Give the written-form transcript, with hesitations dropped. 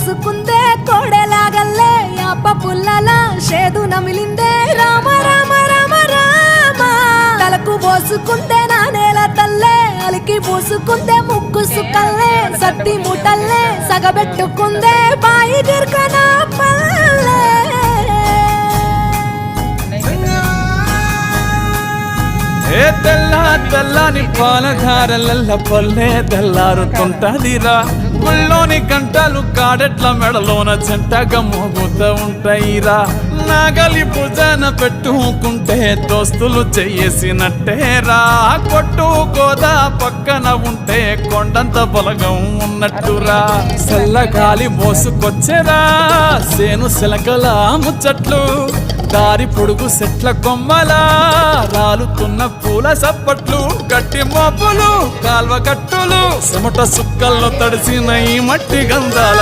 కరుసుకుందే కోడెలాగల్లే యాప పుల్లల షేదు నమిలిందే రామ రామ రామ రామ తలకు పోసుకుందే నా నేల తల్లే అలికి పూసుకుందే ముక్కు సుక్కల్లే సత్తి ముటల్లే సగబెట్టుకుందే బాయి గిర్కన పల్లె ఏ తెల్లని పాలధారలల్ల పల్లె తెల్లారుతుంటదిరా గుళ్ళోని గంటలు కాడెట్ల మెడలోన చెంటగా మోగుతూ ఉంటాయిరా నాగలి భుజాన పెట్టుకుంటే దోస్తులు చెయ్యేసినట్టేరా కొట్టు గోదా పక్కన ఉంటే కొండంత బలగం ఉన్నట్టురా చల్లగాలి మోసుకొచ్చేరా సేను శిలకల ముచ్చట్లు దారి పొడుగు సెట్ల కొమ్మలా రాలుతున్న పూల సప్పట్లు గట్టి మోపులు కాల్వ కట్టులు చెమట సుక్కల్లో తడిసిన ఈ మట్టి గంధాల